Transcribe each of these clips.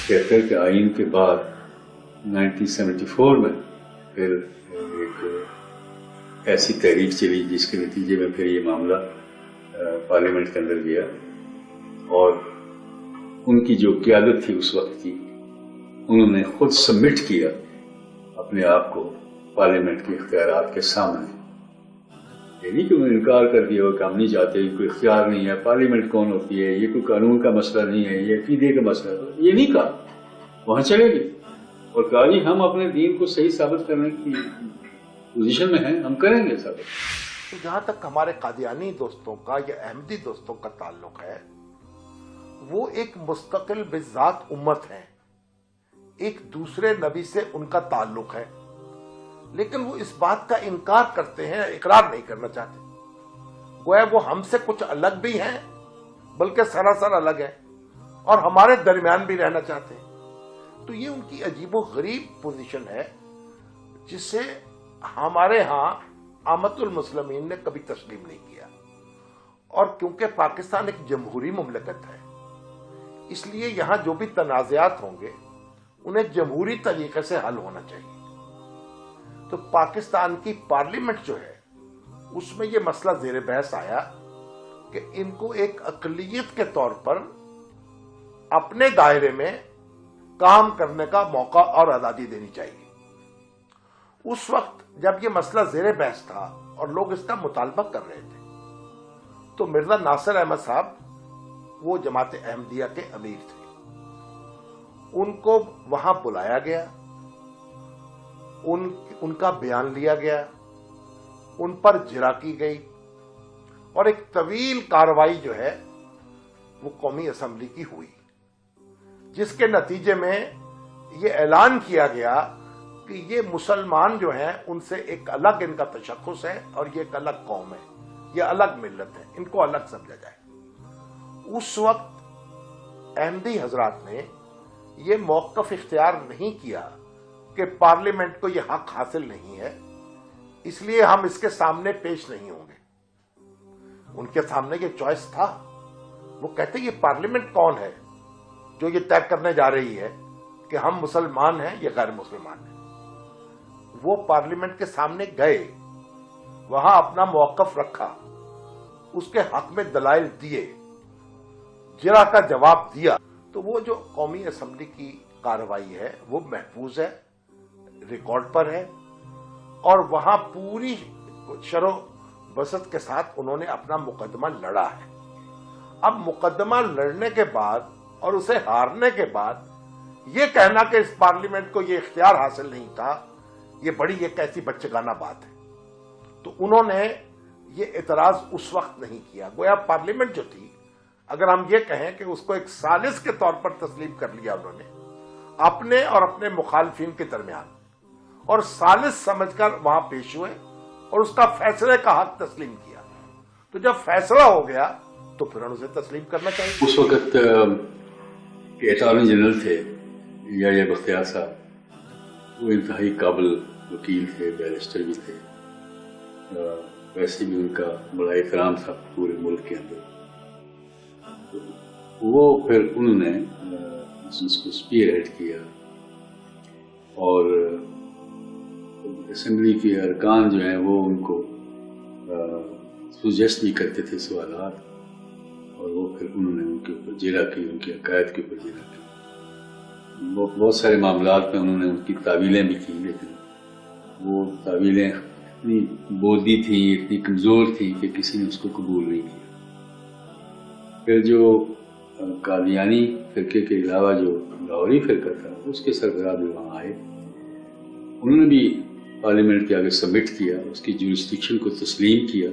73 کے آئین کے بعد 1974 میں پھر ایک ایسی تحریک چلی جس کے نتیجے میں پھر یہ معاملہ پارلیمنٹ کے اندر گیا، اور ان کی جو قیادت تھی اس وقت کی، انہوں نے خود سبمٹ کیا اپنے آپ کو پارلیمنٹ کے اختیارات کے سامنے۔ یہ نہیں کہ انہوں نے انکار کر دیا کہ ہم نہیں چاہتے، کوئی اختیار نہیں ہے، پارلیمنٹ کون ہوتی ہے، یہ کوئی قانون کا مسئلہ نہیں ہے، یہ عقیدے کا مسئلہ ہے، یہ نہیں کہا۔ وہاں چلے گئے اور کہا جی ہم اپنے دین کو صحیح ثابت کرنے کی پوزیشن میں ہیں، ہم کریں گے ثابت۔ تو جہاں تک ہمارے قادیانی دوستوں کا یا احمدی دوستوں کا تعلق ہے، وہ ایک مستقل بذات امت ہے، ایک دوسرے نبی سے ان کا تعلق ہے، لیکن وہ اس بات کا انکار کرتے ہیں، اقرار نہیں کرنا چاہتے، گویا وہ ہم سے کچھ الگ بھی ہیں بلکہ سراسر الگ ہیں، اور ہمارے درمیان بھی رہنا چاہتے ہیں۔ تو یہ ان کی عجیب و غریب پوزیشن ہے جسے ہمارے ہاں عامت المسلمین نے کبھی تسلیم نہیں کیا، اور کیونکہ پاکستان ایک جمہوری مملکت ہے، اس لیے یہاں جو بھی تنازعات ہوں گے انہیں جمہوری طریقے سے حل ہونا چاہیے۔ تو پاکستان کی پارلیمنٹ جو ہے اس میں یہ مسئلہ زیر بحث آیا کہ ان کو ایک اقلیت کے طور پر اپنے دائرے میں کام کرنے کا موقع اور آزادی دینی چاہیے۔ اس وقت جب یہ مسئلہ زیر بحث تھا اور لوگ اس کا مطالبہ کر رہے تھے تو مرزا ناصر احمد صاحب وہ جماعت احمدیہ کے امیر تھے، ان کو وہاں بلایا گیا، ان کا بیان لیا گیا، ان پر جرح کی گئی، اور ایک طویل کارروائی جو ہے وہ قومی اسمبلی کی ہوئی، جس کے نتیجے میں یہ اعلان کیا گیا کہ یہ مسلمان جو ہیں ان سے ایک الگ ان کا تشخص ہے، اور یہ ایک الگ قوم ہے، یہ الگ ملت ہے، ان کو الگ سمجھا جائے۔ اس وقت احمدی حضرات نے یہ موقف اختیار نہیں کیا کہ پارلیمنٹ کو یہ حق حاصل نہیں ہے، اس لیے ہم اس کے سامنے پیش نہیں ہوں گے۔ ان کے سامنے یہ چوائس تھا، وہ کہتے یہ پارلیمنٹ کون ہے جو یہ طے کرنے جا رہی ہے کہ ہم مسلمان ہیں یا غیر مسلمان ہیں۔ وہ پارلیمنٹ کے سامنے گئے، وہاں اپنا موقف رکھا، اس کے حق میں دلائل دیے، جرح کا جواب دیا، تو وہ جو قومی اسمبلی کی کارروائی ہے وہ محفوظ ہے، ریکارڈ پر ہے، اور وہاں پوری شرح بسط کے ساتھ انہوں نے اپنا مقدمہ لڑا ہے۔ اب مقدمہ لڑنے کے بعد اور اسے ہارنے کے بعد یہ کہنا کہ اس پارلیمنٹ کو یہ اختیار حاصل نہیں تھا، یہ بڑی ایک ایسی بچگانہ بات ہے۔ تو انہوں نے یہ اعتراض اس وقت نہیں کیا، گویا پارلیمنٹ جو تھی، اگر ہم یہ کہیں کہ اس کو ایک ثالث کے طور پر تسلیم کر لیا انہوں نے اپنے اور اپنے مخالفین کے درمیان، اور ثالث سمجھ کر وہاں پیش ہوئے اور اس کا فیصلے کا حق تسلیم کیا۔ تو جب فیصلہ ہو گیا تو پھر اسے تسلیم کرنا چاہیے۔ اس وقت اٹارنی جنرل تھے یحییٰ بختیار صاحب، وہ انتہائی قابل وکیل تھے، بیرسٹر بھی تھے، ویسے بھی ان کا بڑا احترام تھا پورے ملک کے اندر۔ وہ پھر انہوں نے اس کو اسپیئر ہیڈ کیا، اور اسمبلی کے ارکان جو ہیں وہ ان کو سجیسٹ بھی کرتے تھے سوالات، اور وہ پھر انہوں نے ان کے اوپر جرح کی، ان کے عقائد کے اوپر جرح کی۔ بہت سارے معاملات میں انہوں نے ان کی تعویلیں بھی کی، لیکن وہ تعویلیں اتنی بودی تھیں، اتنی کمزور تھیں کہ کسی نے اس کو قبول نہیں کیا۔ پھر جو قادیانی فرقے کے علاوہ جو لاہوری فرقہ تھا اس کے سربراہ بھی وہاں آئے، انہوں نے بھی پارلیمنٹ کے آگے سبمٹ کیا، اس کی جورسڈکشن کو تسلیم کیا۔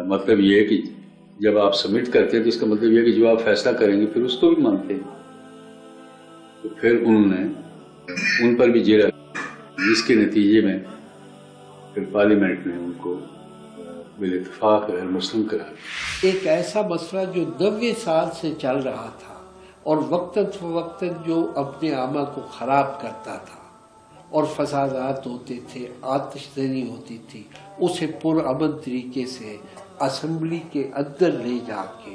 مطلب یہ ہے کہ جب آپ سبمٹ کرتے ہیں تو اس کا مطلب یہ ہے کہ جو آپ فیصلہ کریں گے پھر اس کو بھی مانتے ہیں۔ تو پھر انہوں نے ان پر بھی جرح، جس کے نتیجے میں پھر پارلیمنٹ نے ان کو بالاتفاق غیر مسلم قرار دیا۔ ایک ایسا مسئلہ جو 90 سال سے چل رہا تھا اور وقتاً فوقتاً جو اپنے عامہ کو خراب کرتا تھا اور فسادات ہوتے تھے، آتش زنی ہوتی تھی، اسے پرامن طریقے سے اسمبلی کے اندر لے جا کے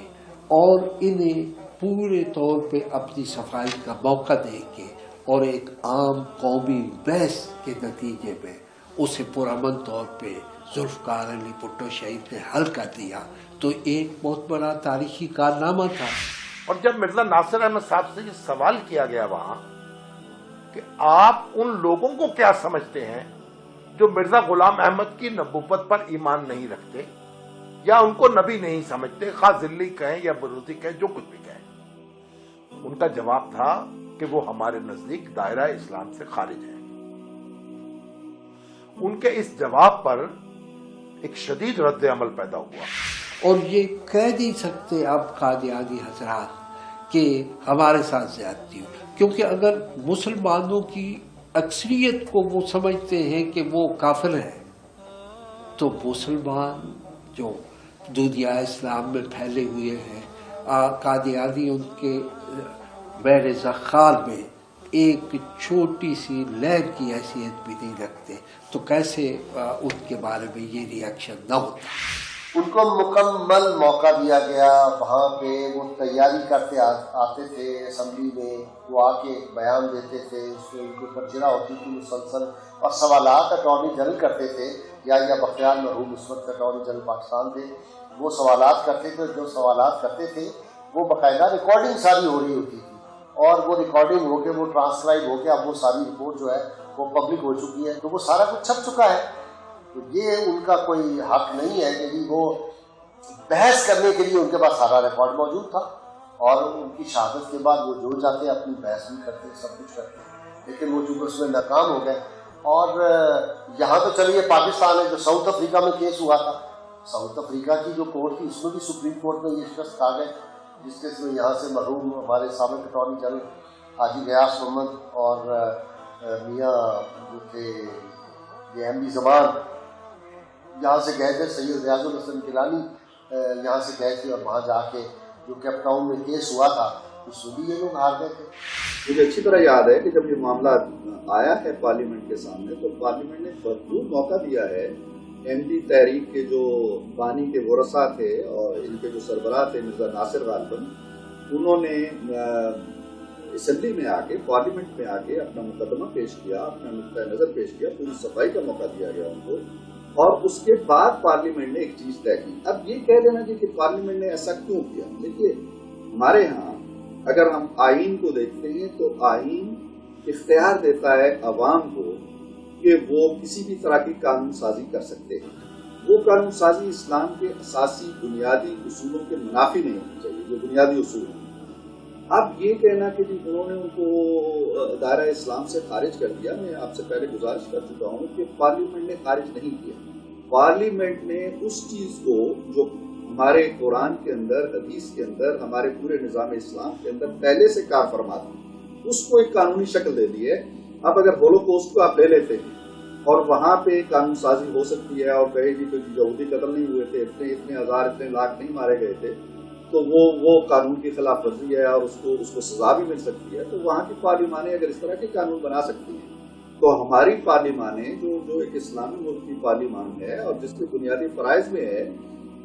اور انہیں पूरे तौर पे अपनी सफाई का मौका दे के और एक आम कौमी बहस के नतीजे में उसे पुरअमन तौर पे जुल्फ़कार अली भुट्टो शहीद ने हल कर दिया, तो एक बहुत बड़ा तारीखी कारनामा था। और जब मिर्जा नासिर अहमद साहब से ये सवाल किया गया वहां कि आप उन लोगों को क्या समझते हैं जो मिर्जा गुलाम अहमद की नबूवत पर ईमान नहीं रखते या उनको नबी नहीं समझते, खास जिल्ली कहें या बरूदी कहें, जो कुछ भी कहें, उनका जवाब था कि वो हमारे नजदीक दायरा इस्लाम से खारिज है। उनके इस जवाब पर एक शदीद रद्द अमल पैदा हुआ। और ये कह नहीं सकते आप कादियानी हजरात कि हमारे साथ ज्यादती हो, क्योंकि अगर मुसलमानों की अक्सरियत को वो समझते हैं कि वो काफिर है, तो मुसलमान जो दुनिया इस्लाम में फैले हुए हैं, कादियानी उनके बहर ज़खार में एक छोटी सी लहर की हैसियत भी नहीं रखते, तो कैसे उनके बारे में ये रिएक्शन न होता। उनको मुकम्मल मौका दिया गया, वहाँ पे वो तैयारी करते आते थे असम्बली में, वो आके बयान देते थे, उसमें उनके ऊपर जिरा होती थी मुसलसल, और सवालात अटॉर्नी जनरल करते थे, या बख्तियार मरहूम उस वक्त अटॉर्नी जनरल पाकिस्तान थे, वो सवालात करते थे। जो सवालात करते थे वो बाकायदा रिकॉर्डिंग सारी हो रही होती थी, और वो रिकॉर्डिंग होके वो ट्रांसक्राइब होके अब वो सारी रिपोर्ट जो है वो पब्लिक हो चुकी है, तो वो सारा कुछ छप चुका है। तो ये उनका कोई हक नहीं है कि वो बहस करने के लिए उनके पास सारा रिकॉर्ड मौजूद था, और उनकी शहादत के बाद वो जो चाहते अपनी बहस भी करते, सब कुछ करते, लेकिन वो चूँकि उसमें नाकाम हो गए। और यहाँ तो चलिए पाकिस्तान है, जो साउथ अफ्रीका में केस हुआ था, साउथ अफ्रीका की जो कोर्ट थी उसमें भी सुप्रीम कोर्ट में ये शख्स आ गए, जिस केस में यहाँ से मरहूम हमारे साबिक अटॉर्नी जनरल हाजी गयास मोहम्मद और मियाँ जो थे ये एमडी ज़मान यहाँ से गए थे, सैयद रियाजुल हसन गिलानी यहाँ से गए थे, और वहाँ जाके जो केप टाउन में केस हुआ था उसमें भी ये लोग हार गए थे। मुझे अच्छी तरह याद है कि जब ये मामला आया है पार्लियामेंट के सामने, तो पार्लियामेंट ने भरपूर मौका दिया है एमडी तहरीक के जो बानी के वरसा थे और इनके जो सरबराह थे मिर्जा नासिर गालिबन, उन्होंने असम्बली में आके, पार्लियामेंट में आके अपना मुकदमा पेश किया, अपना नुक्ता नज़र पेश किया, पूरी सफाई का मौका दिया गया उनको, और उसके बाद पार्लियामेंट ने एक चीज तय की। अब ये कह देना कि पार्लियामेंट ने ऐसा क्यों किया, देखिए हमारे यहाँ अगर हम आईन को देखते हैं तो आईन इख्तियार देता है अवाम को कि वो किसी भी तरह की कानून साजी कर सकते हैं। वो कानून साजी इस्लाम के असासी बुनियादी उसूलों के मुनाफी नहीं होनी चाहिए, जो बुनियादी उसूल हैं। अब ये कहना कि जी उन्होंने उनको दायरा इस्लाम से खारिज कर दिया, मैं आपसे पहले गुजारिश कर चुका हूँ कि पार्लियामेंट ने खारिज नहीं किया। पार्लियामेंट ने उस चीज को जो हमारे कुरान के अंदर, हदीस के अंदर, हमारे पूरे निज़ाम इस्लाम के अंदर पहले से कार फरमा थी, उसको एक कानूनी शक्ल दे दी है। अब अगर होलोकॉस्ट को आप ले लेते हैं और वहां पे कानून साजी हो सकती है और कहे जी तो यहूदी कत्ल नहीं हुए थे, इतने हजार इतने लाख नहीं मारे गए थे, तो वो कानून की खिलाफ वर्जी है और उसको सजा भी मिल सकती है, तो वहां की पार्लियामाने अगर इस तरह के कानून बना सकती हैं, तो हमारी पार्लियामाने जो एक इस्लामी मुल्क की पार्लियामान है और जिसके बुनियादी फराइज में है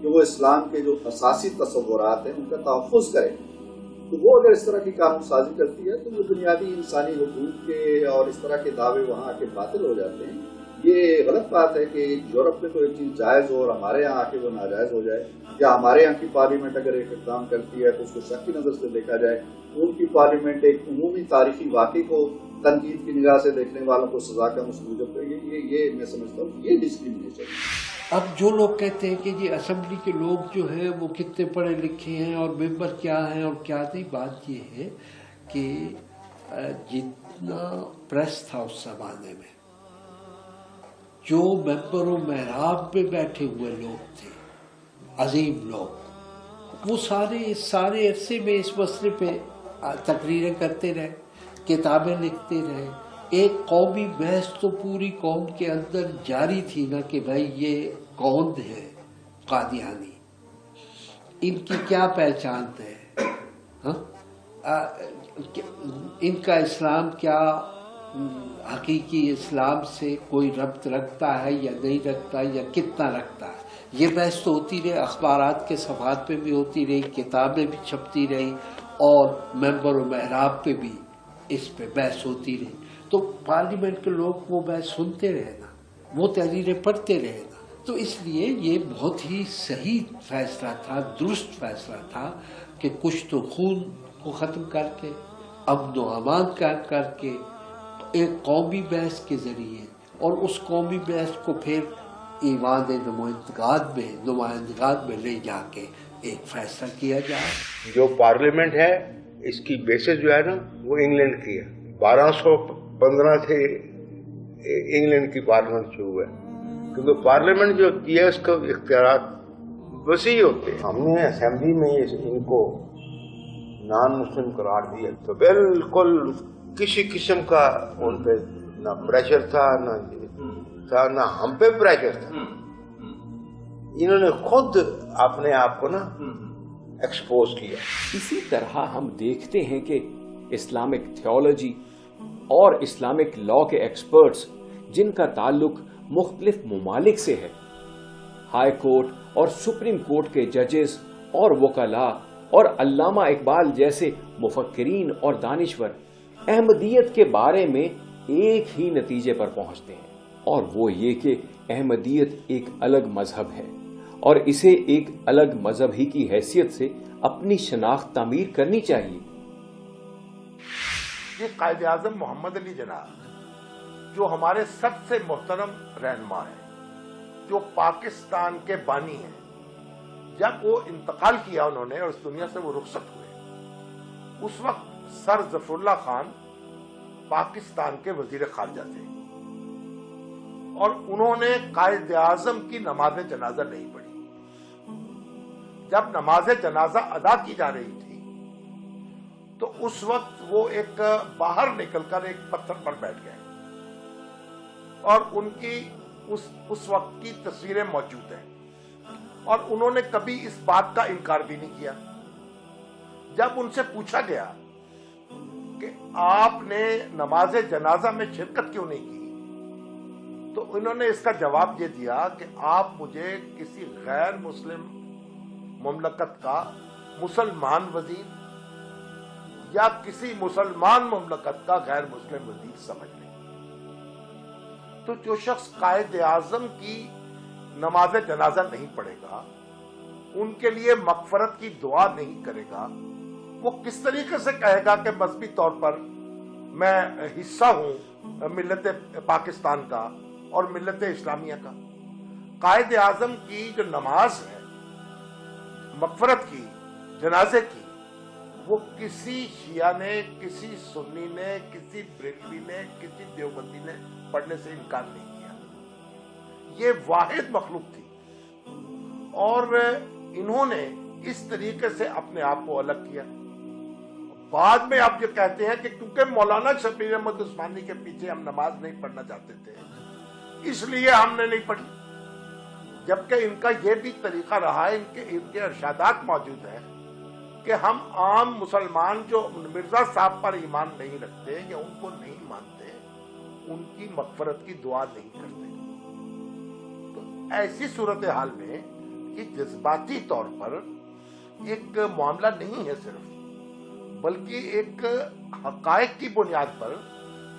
कि वो इस्लाम के जो असासी तस्वुरात हैं उनका तहफ़्फ़ुज़ करे, तो वो अगर इस तरह की कानून साजी करती है तो वो बुनियादी इंसानी हुकूक के और इस तरह के दावे वहाँ आके बातिल हो जाते हैं। ये गलत बात है कि यूरोप में तो एक चीज़ जायज़ हो और हमारे यहाँ आके वो नाजायज़ हो जाए, या हमारे यहाँ की पार्लियामेंट अगर एक इक़दाम करती है तो उसको शक की नज़र से देखा जाए, उनकी पार्लियामेंट एक उमूमी तारीखी वाक़ई को तनकीद की निगाह से देखने वालों को सजा का मुस्तूजब करेगी। ये मैं समझता हूँ ये डिस्क्रिमिनेशन। अब जो लोग कहते हैं कि जी असेंबली के लोग जो हैं वो कितने पढ़े लिखे हैं और मेंबर क्या हैं और क्या नहीं, बात ये है कि जितना प्रेस था उस जमाने में, जो मेंबरों महराब में बैठे हुए लोग थे, अजीम लोग, वो सारे अरसे में इस मसले पे तकरीरें करते रहे, किताबें लिखते रहे। एक कौमी बहस तो पूरी कौम के अंदर जारी थी ना कि भाई ये कौन है कादियानी, इनकी क्या पहचान है, हाँ? इनका इस्लाम क्या हकीकी इस्लाम से कोई रब्त रखता है या नहीं रखता, या कितना रखता है। ये बहस तो होती रही, अखबारात के सफ़ात पे भी होती रही, किताबें भी छपती रही, اور ممبر و محراب پہ بھی اس پہ بحث ہوتی رہی. تو پارلیمنٹ کے لوگ وہ بحث سنتے رہے نا, وہ تحریریں پڑھتے رہے نا. تو اس لیے یہ بہت ہی صحیح فیصلہ تھا, درست فیصلہ تھا کہ کچھ تو خون کو ختم کر کے, امن و امان قائم کر کے, ایک قومی بحث کے ذریعے, اور اس قومی بحث کو پھر ایوان نمائندگان میں لے جا کے ایک فیصلہ کیا جائے. جو پارلیمنٹ ہے اس کی بیسس جو ہے نا وہ انگلینڈ کی ہے. 1215 سے انگلینڈ کی پارلیمنٹ شروع ہے, کیونکہ پارلیمنٹ جو کی ہے اس کا اختیارات وسیع ہوتے ہیں. ہم نے اسمبلی میں ان کو نان مسلم قرار دیا تو بالکل کسی قسم کا ان پہ نہ پریشر تھا, نہ ہم پہ پریشر تھا. انہوں نے خود اپنے آپ کو نا ایکسپوز کیا. اسی طرح ہم دیکھتے ہیں کہ اسلامک تھیولوجی اور اسلامک لا کے ایکسپرٹس جن کا تعلق مختلف ممالک سے ہے, ہائی کورٹ اور سپریم کورٹ کے ججز اور وکلاء اور علامہ اقبال جیسے مفکرین اور دانشور احمدیت کے بارے میں ایک ہی نتیجے پر پہنچتے ہیں, اور وہ یہ کہ احمدیت ایک الگ مذہب ہے اور اسے ایک الگ مذہب ہی کی حیثیت سے اپنی شناخت تعمیر کرنی چاہیے. یہ قائد اعظم محمد علی جناح جو ہمارے سب سے محترم رہنما ہیں, جو پاکستان کے بانی ہیں, جب وہ انتقال کیا انہوں نے اور اس دنیا سے وہ رخصت ہوئے, اس وقت سر ظفر اللہ خان پاکستان کے وزیر خارجہ تھے, اور انہوں نے قائد اعظم کی نماز جنازہ نہیں پڑھی. جب نماز جنازہ ادا کی جا رہی تھی تو اس وقت وہ ایک باہر نکل کر ایک پتھر پر بیٹھ گئے, اور ان کی اس وقت کی تصویریں موجود ہیں, اور انہوں نے کبھی اس بات کا انکار بھی نہیں کیا. جب ان سے پوچھا گیا کہ آپ نے نماز جنازہ میں شرکت کیوں نہیں کی, تو انہوں نے اس کا جواب یہ دیا کہ آپ مجھے کسی غیر مسلم مملکت کا مسلمان وزیر یا کسی مسلمان مملکت کا غیر مسلم وزیر سمجھ لیں. تو جو شخص قائد اعظم کی نماز جنازہ نہیں پڑھے گا, ان کے لیے مغفرت کی دعا نہیں کرے گا, وہ کس طریقے سے کہے گا کہ مذہبی طور پر میں حصہ ہوں ملت پاکستان کا اور ملت اسلامیہ کا. قائد اعظم کی جو نماز ہے مغفرت کی, جنازے کی, وہ کسی شیعہ نے, کسی سنی نے, کسی بریلوی نے, کسی دیوبندی نے پڑھنے سے انکار نہیں کیا. یہ واحد مخلوق تھی, اور انہوں نے اس طریقے سے اپنے آپ کو الگ کیا. بعد میں آپ یہ کہتے ہیں کہ کیونکہ مولانا شبیر احمد عثمانی کے پیچھے ہم نماز نہیں پڑھنا چاہتے تھے اس لیے ہم نے نہیں پڑھی, جبکہ ان کا یہ بھی طریقہ رہا ہے, ان کے ارشادات موجود ہیں کہ ہم عام مسلمان جو مرزا صاحب پر ایمان نہیں رکھتے یا ان کو نہیں مانتے, ان کی مغفرت کی دعا نہیں کرتے. تو ایسی صورتحال میں یہ جذباتی طور پر ایک معاملہ نہیں ہے صرف, بلکہ ایک حقائق کی بنیاد پر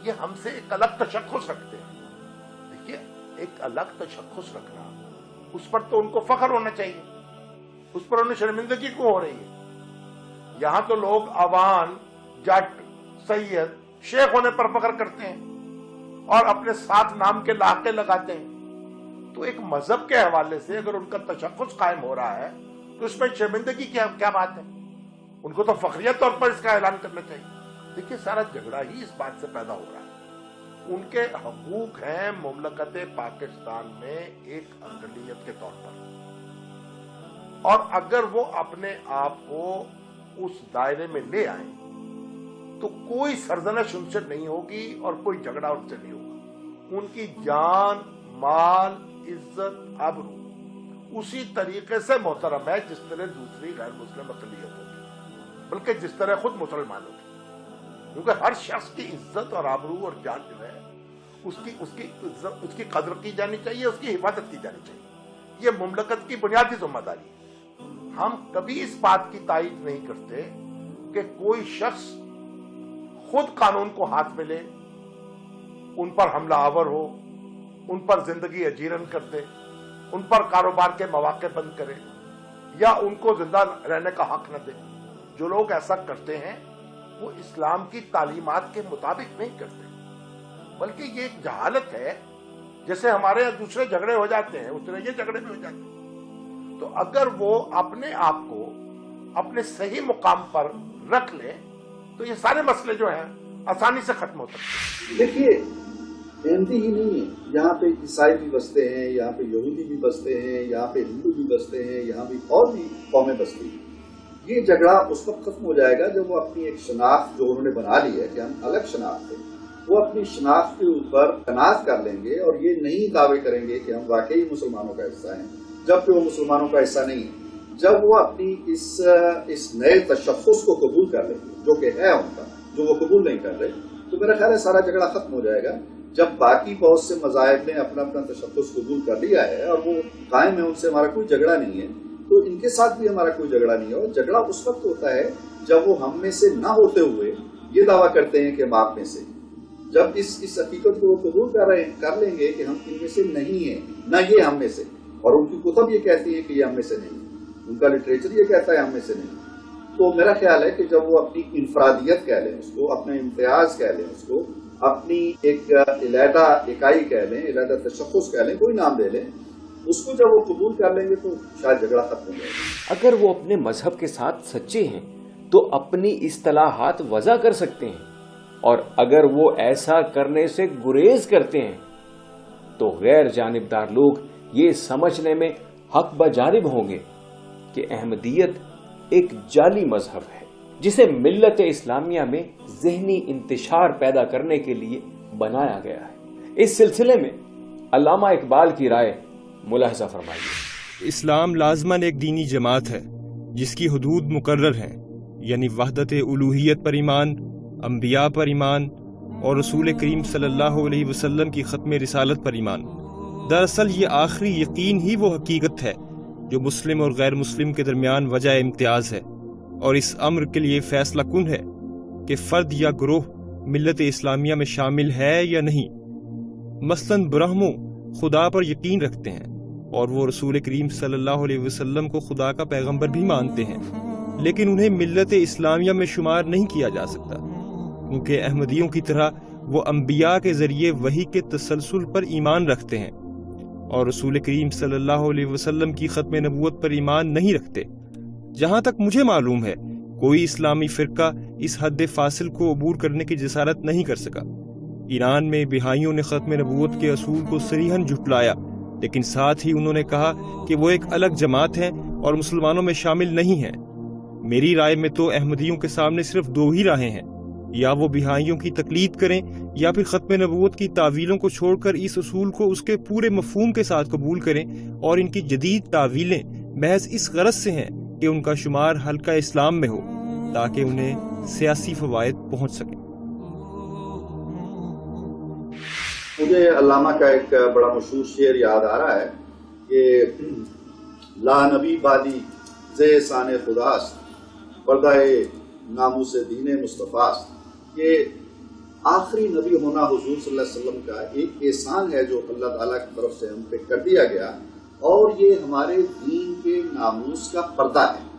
یہ ہم سے ایک الگ تشخص رکھتے ہیں. دیکھیے, ایک الگ تشخص رکھنا, اس پر تو ان کو فخر ہونا چاہیے, اس پر انہیں شرمندگی کیوں ہو رہی ہے؟ یہاں تو لوگ عوان, جٹ, سید, شیخ ہونے پر فخر کرتے ہیں اور اپنے ساتھ نام کے لاقے لگاتے ہیں. تو ایک مذہب کے حوالے سے اگر ان کا تشخص قائم ہو رہا ہے تو اس میں شرمندگی کیا بات ہے؟ ان کو تو فخریہ طور پر اس کا اعلان کرنا چاہیے. دیکھیے, سارا جھگڑا ہی اس بات سے پیدا ہو رہا ہے. ان کے حقوق ہیں مملکت پاکستان میں ایک اقلیت کے طور پر, اور اگر وہ اپنے آپ کو اس دائرے میں لے آئیں تو کوئی سرزنش ان سے نہیں ہوگی اور کوئی جھگڑا ان سے نہیں ہوگا. ان کی جان, مال, عزت, آبرو اسی طریقے سے محترم ہے جس طرح دوسری غیر مسلم اقلیت ہوگی, بلکہ جس طرح خود مسلمان ہوگی. کیونکہ ہر شخص کی عزت اور آبرو اور جان جو ہے اس کی قدر کی جانی چاہیے, اس کی حفاظت کی جانی چاہیے. یہ مملکت کی بنیادی ذمہ داری ہے. ہم کبھی اس بات کی تائید نہیں کرتے कि कोई शख्स खुद कानून को हाथ में ले, उन पर हमला आवर हो, उन पर जिंदगी अजीरन कर दे, उन पर कारोबार के मौके बंद करे या उनको जिंदा रहने का हक न दे। जो लोग ऐसा करते हैं वो इस्लाम की तालीमात के मुताबिक नहीं करते, बल्कि ये एक जहालत है। जैसे हमारे यहाँ दूसरे झगड़े हो जाते हैं, उस तरह ये झगड़े भी हो जाते हैं। तो अगर वो अपने आप को अपने सही मुकाम पर रख ले तो ये सारे मसले जो हैं आसानी से खत्म हो सकते हैं। देखिए, अहमदी ही नहीं है, यहाँ पे ईसाई भी बसते हैं, यहाँ पे यहूदी भी बसते हैं, यहाँ पे हिंदू भी बसते हैं, यहाँ भी और भी कौमें बसती हैं। ये झगड़ा उस वक्त खत्म हो जाएगा जब वो अपनी एक शनाख्त जो उन्होंने बना ली है कि हम अलग शनाख्त हैं, वो अपनी शनाख्त के ऊपर तनाज़ कर लेंगे और ये नहीं दावे करेंगे कि हम वाकई मुसलमानों का हिस्सा हैं, जबकि वो मुसलमानों का हिस्सा नहीं है। जब वो अपनी इस नए तशख़्ख़ुस को कबूल कर लेंगे जो कि है उनका, जो वो कबूल नहीं कर रहे, तो मेरा ख्याल है सारा झगड़ा खत्म हो जाएगा। जब बाकी बहुत से मज़ाहिब ने अपना अपना तशख़्ख़ुस कबूल कर लिया है और वो कायम है, उनसे हमारा कोई झगड़ा नहीं है, तो इनके साथ भी हमारा कोई झगड़ा नहीं है। और झगड़ा उस वक्त होता है जब वो हम में से ना होते हुए ये दावा करते हैं कि हम आप में से। जब इस हकीकत को वो कबूल कर लेंगे कि हम इनमें से नहीं है, ना ये हम में से, और उनकी कुतुब ये कहती है कि ये हम में से नहीं, उनका लिटरेचर ये कहता है हम में से नहीं, तो मेरा ख्याल है कि जब वो अपनी इनफरादियत कह लें उसको, अपना इम्तियाज कह लें उसको, अपनी एक इलादा इकाई कह लें, इलादा तशख़्ख़ुस कह लें, कोई नाम दे लें, उसको जब वो कबूल कर लेंगे तो शायद झगड़ा खत्म हो जाएगा। अगर वो अपने मजहब के साथ सच्चे हैं तो अपनी इस्तिलाहात वज़ा कर सकते हैं, और अगर वो ऐसा करने से गुरेज करते हैं तो गैर जानिबदार लोग ये समझने में हक बजारिब होंगे कि अहमदियत एक जाली मजहब है जिसे मिल्लत इस्लामिया में ज़हनी इंतशार पैदा करने के लिए बनाया गया है। इस सिलसिले में अल्लामा इकबाल की राय मुलाहजा फरमाइए। इस्लाम लाज़मन एक दीनी जमात है जिसकी हुदूद मुकर्रर हैं, यानी वहदत उलूहियत पर ईमान, अंबिया पर ईमान और रसूल करीम सल्लल्लाहु अलैहि वसल्लम की ख़त्म रिसालत पर ईमान। दरअसल ये आखिरी यकीन ही वो हकीकत है जो मुस्लिम और गैर मुस्लिम के दरमियान वजह इम्तियाज़ है, और इस अम्र के लिए फैसला कुन है कि फ़र्द या ग्रोह मिल्लत इस्लामिया में शामिल है या नहीं। मसलन ब्रह्मो खुदा पर यकीन रखते हैं और वो रसूल करीम सल्लल्लाहु अलैहि वसल्लम को खुदा का पैगंबर भी मानते हैं, लेकिन उन्हें मिल्लत इस्लामिया में शुमार नहीं किया जा सकता, क्योंकि अहमदियों की तरह वो अंबिया के ज़रिए वही के तसलसल पर ईमान रखते हैं और रसूल करीम सल्लल्लाहु अलैहि वसल्लम की ख़त्म नबूवत पर ईमान नहीं रखते। जहाँ तक मुझे मालूम है कोई इस्लामी फ़िरका इस हद फासिल को अबूर करने की जसारत नहीं कर सका। ईरान में बिहाइयों ने ख़त्म नबूवत के असूल को सरीहन झुटलाया, लेकिन साथ ही उन्होंने कहा कि वो एक अलग जमात है और मुसलमानों में शामिल नहीं है। मेरी राय में तो अहमदियों के सामने सिर्फ दो ही राहें हैं, या वो बिहाइयों की तकलीद करें या फिर ख़त्म नबूवत की तावीलों को छोड़कर इस असूल को उसके पूरे मफहूम के साथ कबूल करें, और इनकी जदीद तावीलें महज इस गरज से हैं कि उनका शुमार हल्का इस्लाम में हो ताकि उन्हें सियासी फ़वाइद पहुँच सकें। मुझे अल्लामा का एक बड़ा मशहूर शेर याद आ रहा है कि ला नबी बादी ज़े साने खुदास्त पर्दाए नामूस दीन मुस्तफ़ास्त। ये आखिरी नबी होना हुजूर सल्लल्लाहु अलैहि वसल्लम का एक एहसान है जो अल्लाह ताला की तरफ से हम पे कर दिया गया, और ये हमारे दीन के नामूस का पर्दा है।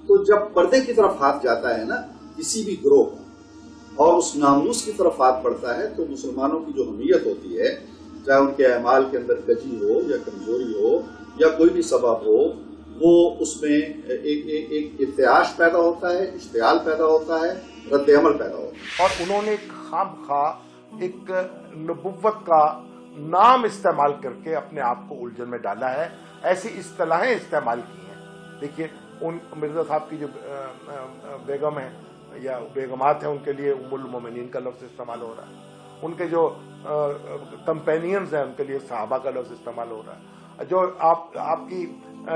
तो जब पर्दे की तरफ हाथ जाता है ना किसी भी ग्रोह और उस नामूस की तरफ हाथ पड़ता है, तो मुसलमानों की जो हमीयत होती है, चाहे उनके अमाल के अंदर कजी हो या कमजोरी हो या कोई भी सबब हो, वो उसमें एक इत्याश पैदा होता है, इश्तियाल पैदा होता है, रद्द अमल पैदा होता है। और उन्होंने खामखा एक नबुव्वत का नाम इस्तेमाल करके अपने आप को उलझन में डाला है, ऐसी इस्तिलाहें इस्तेमाल की हैं। देखिए, उन मिर्जा साहब की जो बेगम है या बेगमात हैं, उनके लिए उम्मुल मोमिनीन का लफ्ज़ इस्तेमाल हो रहा है, उनके जो कंपेनियंस हैं उनके लिए सहाबा का लफ्ज़ इस्तेमाल हो रहा है, जो आपकी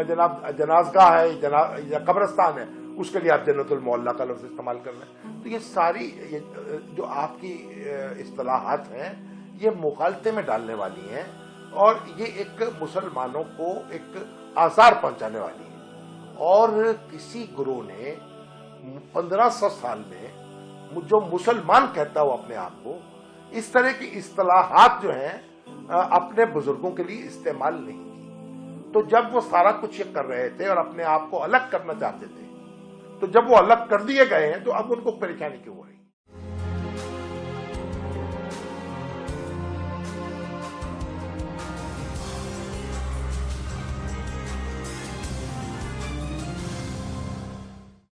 जनाब जनाजगाह है या कब्रस्तान है उसके लिए आप जन्नतुल मौला का लफ्ज़ इस्तेमाल कर रहे हैं। तो ये सारी जो आपकी इस्तिलाहात हैं ये मुगालते में डालने वाली हैं और ये एक मुसलमानों को एक आसार पहुंचाने वाली है। और किसी गुरु ने 1500 साल में जो मुसलमान कहता हो अपने आप को, इस तरह की इस्तिलाहात जो हैं अपने बुजुर्गों के लिए इस्तेमाल नहीं की। तो जब वो सारा कुछ ये कर रहे थे और अपने आप को अलग करना चाहते थे, तो जब वो अलग कर दिए गए हैं तो अब उनको परेशानी क्यों हो रही?